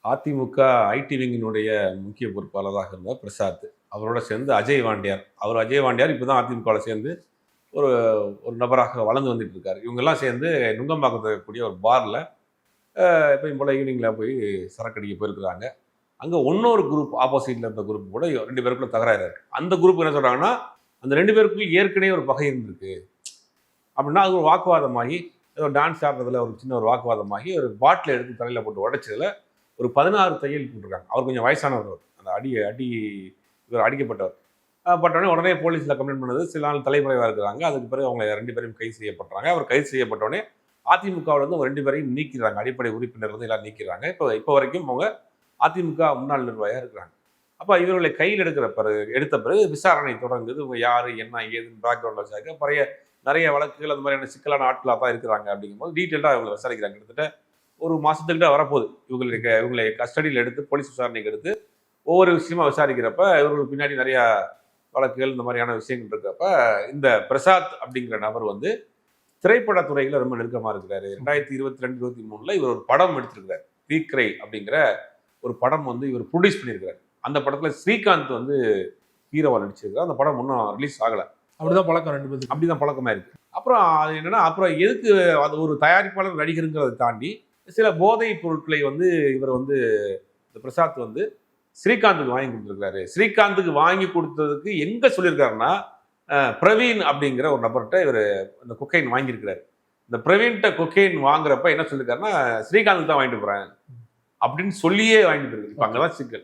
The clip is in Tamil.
அதிமுக ஐடி விங்கினுடைய முக்கிய பொறுப்பாளராக இருந்த பிரசாத், அவரோட சேர்ந்து அஜய் வாண்டியார். அஜய் வாண்டியார் இப்போ தான் அதிமுகவில் சேர்ந்து ஒரு ஒரு நபராக வளர்ந்து வந்துட்டு இருக்காரு. இவங்கெல்லாம் சேர்ந்து நுங்கம்பாக்கத்தில் இருக்கக்கூடிய ஒரு பாரில் எப்பயும் போல் ஈவினிங்கில் போய் சரக்கடிக்க போயிருக்கிறாங்க. அங்கே இன்னொரு குரூப் ஆப்போசிட்டில் இருந்த குரூப் கூட 2 பேருக்குள்ள தகராறு இருக்குது. அந்த குரூப் என்ன சொல்கிறாங்கன்னா, அந்த 2 பேருக்குள்ள ஏற்கனவே ஒரு பகை இருந்திருக்கு அப்படின்னா, அது ஒரு வாக்குவாதமாகி, ஏதோ டான்ஸ் ஆடுறதுல ஒரு சின்ன ஒரு வாக்குவாதமாகி ஒரு பாட்டில் எடுத்து தலையில் போட்டு உடைச்சதில் ஒரு 16 தையல் போட்டிருக்காங்க. அவர் கொஞ்சம் வயசானவர், அந்த இவர் அடிக்கப்பட்டவர். உடனே போலீஸில் கம்ப்ளைண்ட் பண்ணது. சில நாள் தலைமுறைவாக இருக்கிறாங்க. அதுக்கு பிறகு அவங்க 2 பேரும் கைது செய்யப்படுறாங்க. அவர் கைது செய்யப்பட்டோடனே அதிமுகவிலேருந்து அவங்க 2 பேரையும் நீக்கிறாங்க. அடிப்படை உறுப்பினர் வந்து எல்லாம் நீக்கிறாங்க. இப்போ வரைக்கும் அவங்க அதிமுக முன்னாள் நிர்வாகியாக இருக்கிறாங்க. அப்போ இவர்களை கையில் எடுத்த பிறகு விசாரணை தொடங்குது. இவங்க யார், என்ன, ஏதுன்னு பேக்ரவுண்டில் விசாரிக்க நிறைய வழக்குகள் அந்த மாதிரியான சிக்கலான ஆட்களாக தான் இருக்கிறாங்க. அப்படிங்கும்போது டீட்டெயிலாக இவங்களை விசாரிக்கிறாங்க. கிட்டத்தட்ட ஒரு மாதத்துக்கிட்ட வரப்போகுது. இவங்களை கஸ்டடியில் எடுத்து போலீஸ் விசாரணைக்கு எடுத்து ஒவ்வொரு விஷயமா விசாரிக்கிறப்ப இவர்களுக்கு பின்னாடி நிறையா வழக்குகள் இந்த மாதிரியான விஷயங்கள் இருக்கிறப்ப இந்த பிரசாத் அப்படிங்கிற நபர் வந்து திரைப்படத்துறையில் ரொம்ப நெருக்கமாக இருக்கிறாரு. 2022-23 இவர் ஒரு படம் எடுத்திருக்கிறார். தீக்ரை அப்படிங்கிற ஒரு படம் வந்து இவர் ப்ரொடியூஸ் பண்ணியிருக்கிறார். அந்த படத்தில் ஸ்ரீகாந்த் வந்து ஹீரோவாக நடிச்சிருக்காரு. அந்த படம் இன்னும் ரிலீஸ் ஆகலை. அப்படிதான் பழக்கம் 2 பேருக்கு. அப்படிதான் பழக்கமாக இருக்குது. அப்புறம் அது என்னன்னா, அப்புறம் எதுக்கு அது ஒரு தயாரிப்பாளர் நடிகருங்கிறத தாண்டி சில போதைப் பொருட்களை வந்து இவர் வந்து இந்த பிரசாத் வந்து ஸ்ரீகாந்துக்கு வாங்கி கொடுத்துருக்காரு. ஸ்ரீகாந்துக்கு வாங்கி கொடுத்ததுக்கு எங்க சொல்லியிருக்காருன்னா, பிரவீன் அப்படிங்கிற ஒரு நபர்கிட்ட இவர் இந்த கொக்கைன் வாங்கியிருக்கிறாரு. இந்த பிரவீன்கிட்ட கொக்கைன் வாங்குறப்ப என்ன சொல்லியிருக்காருன்னா, ஸ்ரீகாந்துக்கு தான் வாங்கிட்டு போறேன் அப்படின்னு சொல்லியே வாங்கிட்டு இருக்கு. இப்போ அங்கதான் சிக்கல்.